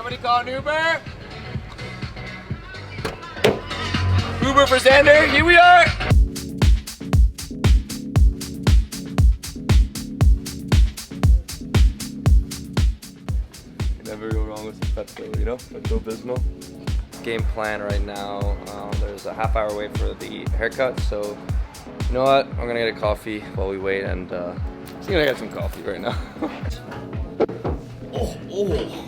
Somebody call an Uber. Uber for Xander. Here we are. You never go wrong with some Pepto, you know? Pepto-Bismol. Game plan right now. There's a half-hour wait for the haircut, so you know what? I'm gonna get a coffee while we wait, and I'm gonna get some coffee right now. oh,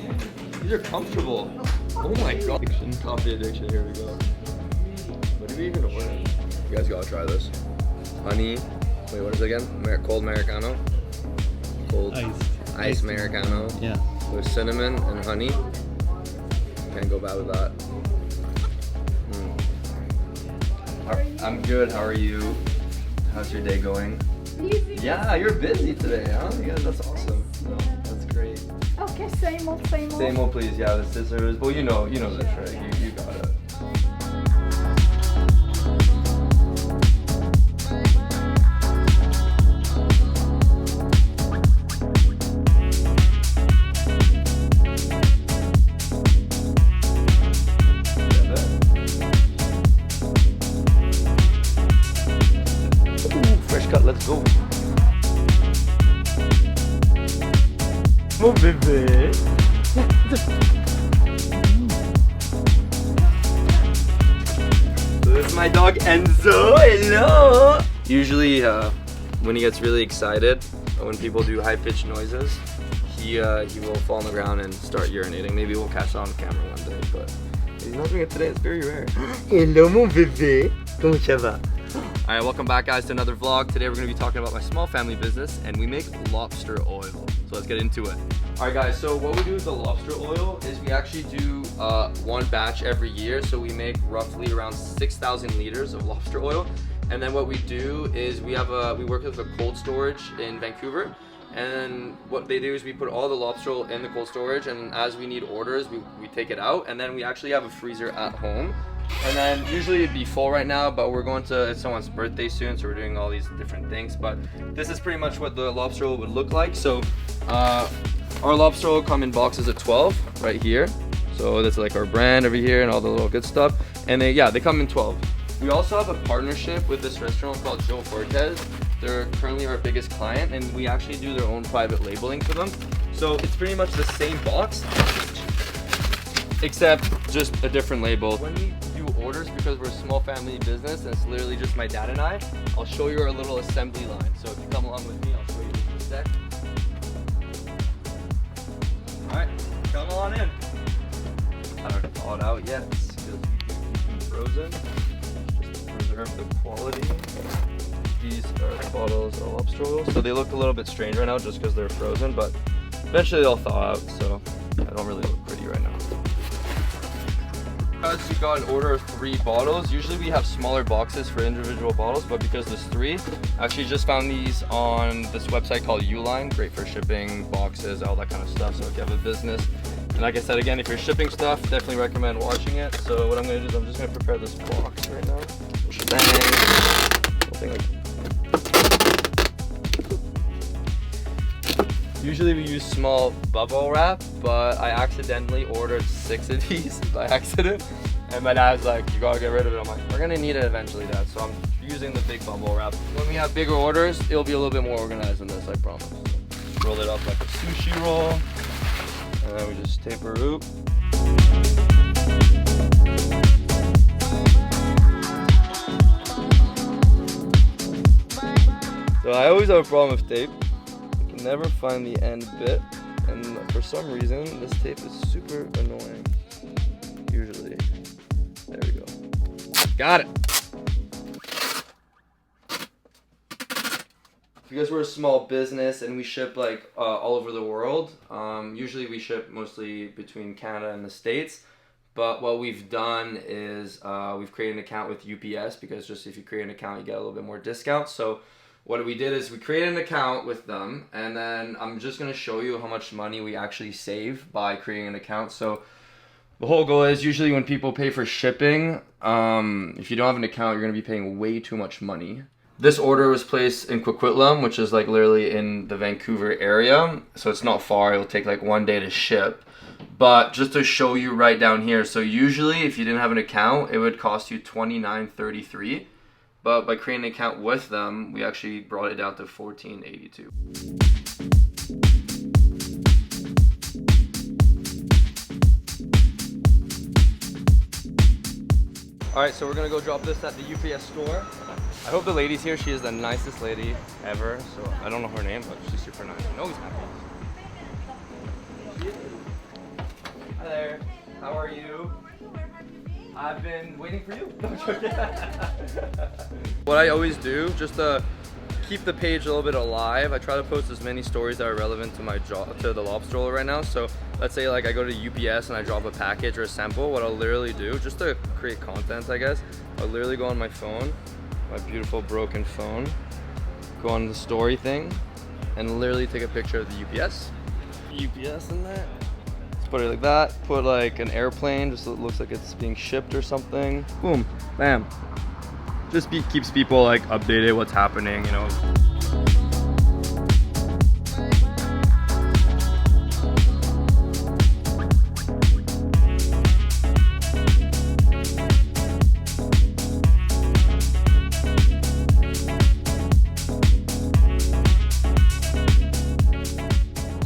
these are comfortable. Oh my god. Coffee addiction, here we go. What are we even ordering? You guys gotta try this. Honey, wait, what is it again? Cold Americano? Cold ice Americano. Yeah. With cinnamon and honey. Can't go bad with that. I'm good, how are you? How's your day going? Busy. Yeah, you're busy today, huh? Yeah, that's awesome. No, that's great. Okay, same old, same old. Same old, please. Yeah, the scissors. Well, you know the trick. You got it. Ooh, fresh cut. Let's go. Mon bébé. This is my dog Enzo. Hello. Usually, when he gets really excited, or when people do high-pitched noises, he will fall on the ground and start urinating. Maybe we'll catch it on camera one day, but he's not doing it today. It's very rare. Hello, mon bébé. Comment ça va? Alright, welcome back guys to another vlog. Today we're going to be talking about my small family business, and we make lobster oil. So let's get into it. Alright guys, so what we do with the lobster oil is we actually do one batch every year. So we make roughly around 6,000 liters of lobster oil. And then what we do is we work with a cold storage in Vancouver. And what they do is we put all the lobster oil in the cold storage, and as we need orders, we take it out, and then we actually have a freezer at home. And then usually it'd be full right now, but we're going to, it's someone's birthday soon, so we're doing all these different things. But this is pretty much what the lobster oil would look like. So our lobster oil come in boxes of 12 right here. So that's like our brand over here and all the little good stuff. And they come in 12. We also have a partnership with this restaurant called Joe Fortes. They're currently our biggest client, and we actually do their own private labeling for them. So it's pretty much the same box, except just a different label. When we do orders, because we're a small family business and it's literally just my dad and I, I'll show you our little assembly line. So if you come along with me, I'll show you in a sec. Alright, come on in. I haven't thawed out yet. It's frozen. Just to preserve the quality. These are bottles of lobster oil. So they look a little bit strange right now just because they're frozen, but eventually they'll thaw out, so I don't really look pretty right now. Because we got an order of 3 bottles. Usually we have smaller boxes for individual bottles, but because there's 3, I actually just found these on this website called Uline. Great for shipping boxes, all that kind of stuff. So if you have a business, and like I said again, if you're shipping stuff, definitely recommend watching it. So what I'm gonna do is I'm just gonna prepare this box right now. Something like. Usually we use small bubble wrap, but I accidentally ordered 6 of these by accident. And my dad's like, you gotta get rid of it. I'm like, we're gonna need it eventually, Dad. So I'm using the big bubble wrap. When we have bigger orders, it'll be a little bit more organized than this, I promise. So roll it up like a sushi roll. And then we just tape a root. So I always have a problem with tape. Never find the end bit, and for some reason this tape is super annoying. Usually, there we go. Got it. Because we're a small business and we ship like all over the world. Usually we ship mostly between Canada and the States. But what we've done is we've created an account with UPS, because just if you create an account, you get a little bit more discount. So what we did is we created an account with them, and then I'm just going to show you how much money we actually save by creating an account. So the whole goal is usually when people pay for shipping, if you don't have an account, you're going to be paying way too much money. This order was placed in Coquitlam, which is like literally in the Vancouver area. So it's not far. It'll take like 1 day to ship. But just to show you right down here, so usually if you didn't have an account, it would cost you $29.33. But by creating an account with them, we actually brought it down to $14.82. All right, so we're gonna go drop this at the UPS store. I hope the lady's here. She is the nicest lady ever. So I don't know her name, but she's super nice. I know he's happy. Hi there. How are you? I've been waiting for you. What I always do, just to keep the page a little bit alive, I try to post as many stories that are relevant to my job, to the lobster roll right now. So let's say like I go to UPS and I drop a package or a sample. What I'll literally do, just to create content, I guess, I'll literally go on my phone, my beautiful broken phone, go on the story thing, and literally take a picture of the UPS in there. Put it like that, put like an airplane, just so it looks like it's being shipped or something. Boom, bam. Just keeps people like updated what's happening, you know.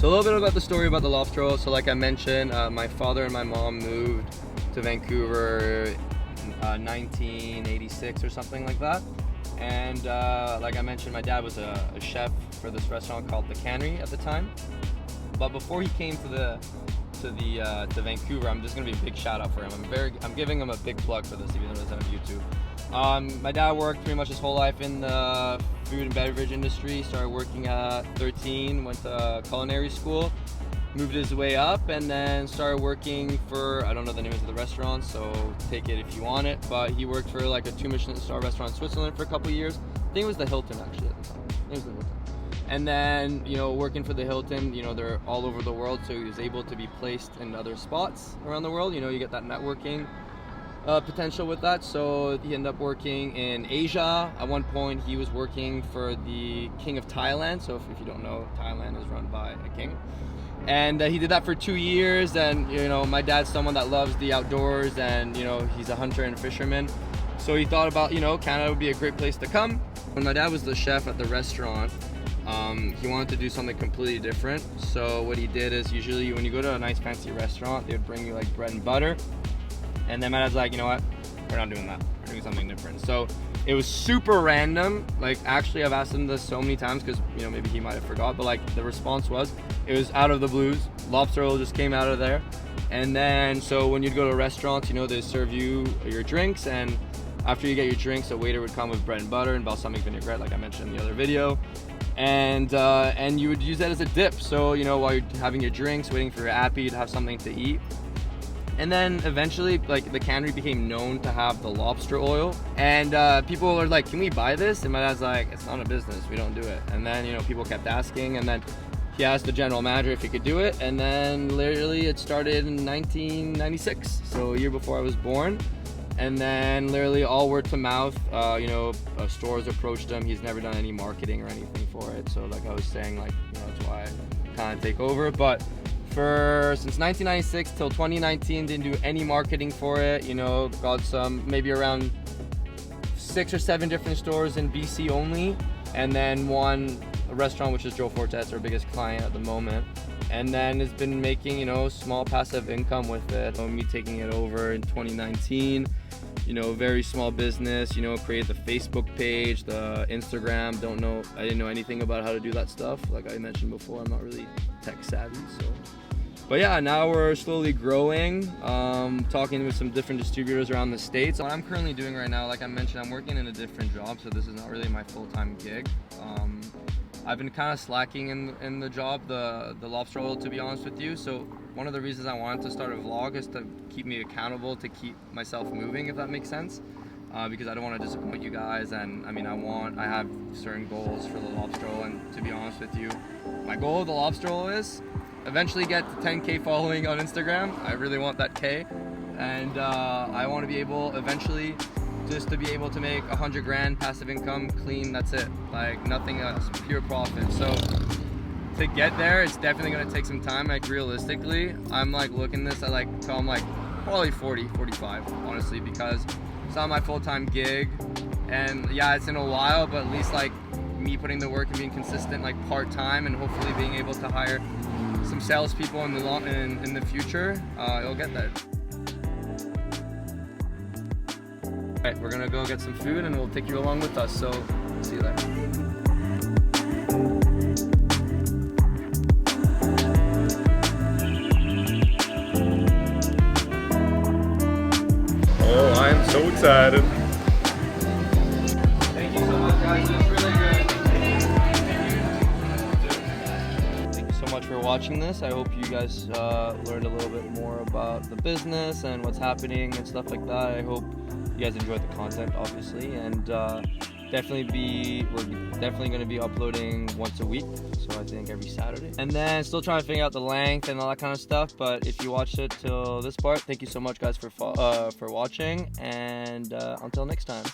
So a little bit about the story about the lobster roll. So like I mentioned, my father and my mom moved to Vancouver 1986 or something like that. And like I mentioned, my dad was a chef for this restaurant called The Cannery at the time. But before he came to Vancouver, I'm just gonna be a big shout out for him. I'm giving him a big plug for this, even though it's on YouTube. My dad worked pretty much his whole life in the food and beverage industry. Started working at 13, went to culinary school, moved his way up, and then started working for, I don't know the names of the restaurants, so take it if you want it, but he worked for like a 2 Michelin star restaurant in Switzerland for a couple years. I think it was the Hilton actually at the time. It was the Hilton. And then, you know, working for the Hilton, you know, they're all over the world, so he was able to be placed in other spots around the world. You know, you get that networking potential with that. So he ended up working in Asia. At one point, he was working for the King of Thailand. So if you don't know, Thailand is run by a king. And he did that for 2 years. And, you know, my dad's someone that loves the outdoors, and, you know, he's a hunter and a fisherman. So he thought about, you know, Canada would be a great place to come. When my dad was the chef at the restaurant, he wanted to do something completely different. So what he did is, usually when you go to a nice fancy restaurant, they would bring you like bread and butter. And then my dad's like, you know what? We're not doing that. We're doing something different. So it was super random. Like, actually, I've asked him this so many times because, you know, maybe he might have forgot. But like, the response was, it was out of the blues. Lobster roll just came out of there. And then, so when you'd go to restaurants, you know, they serve you your drinks. And after you get your drinks, a waiter would come with bread and butter and balsamic vinaigrette, like I mentioned in the other video. And you would use that as a dip. So, you know, while you're having your drinks, waiting for your appy, you'd have something to eat. And then eventually, like, the cannery became known to have the lobster oil. And people were like, can we buy this? And my dad's like, it's not a business, we don't do it. And then, you know, people kept asking, and then he asked the general manager if he could do it. And then literally it started in 1996, so a year before I was born. And then literally all word to mouth, you know, stores approached him. He's never done any marketing or anything for it. So like I was saying, like, you know, that's why I kind of take over. But since 1996 till 2019, didn't do any marketing for it. You know, got some, maybe around 6 or 7 different stores in BC only. And then one restaurant, which is Joe Fortes, our biggest client at the moment. And then it's been making, you know, small passive income with it. So me taking it over in 2019, you know, very small business, you know, create the Facebook page, the Instagram. I didn't know anything about how to do that stuff. Like I mentioned before, I'm not really tech savvy, so. But yeah, now we're slowly growing, talking with some different distributors around the States. What I'm currently doing right now, like I mentioned, I'm working in a different job, so this is not really my full-time gig. I've been kind of slacking in the job, the lobster roll, to be honest with you. So one of the reasons I wanted to start a vlog is to keep me accountable, to keep myself moving, if that makes sense. Because I don't want to disappoint you guys, and I mean, I have certain goals for the lobster roll, and to be honest with you, my goal of the lobster roll is eventually get to 10K following on Instagram. I really want that K, and I want to be able eventually just to be able to make 100 grand passive income clean. That's it, like nothing else, pure profit. So to get there, it's definitely gonna take some time. Like realistically, I'm like looking this at like till I'm like probably 40, 45, honestly, because it's not my full-time gig. And yeah, it's in a while, but at least like me putting the work and being consistent, like part-time, and hopefully being able to hire some salespeople in the future, it'll get there. All right, we're gonna go get some food, and we'll take you along with us. So see you there. Oh, I'm so excited. Thank you so much, guys. It was really good. Thank you so much for watching this. I hope you guys learned a little bit more about the business and what's happening and stuff like that. I hope you guys enjoyed the content, obviously, and we're definitely going to be uploading once a week, so I think every Saturday. And then still trying to figure out the length and all that kind of stuff, but if you watched it till this part, thank you so much, guys, for watching, and until next time.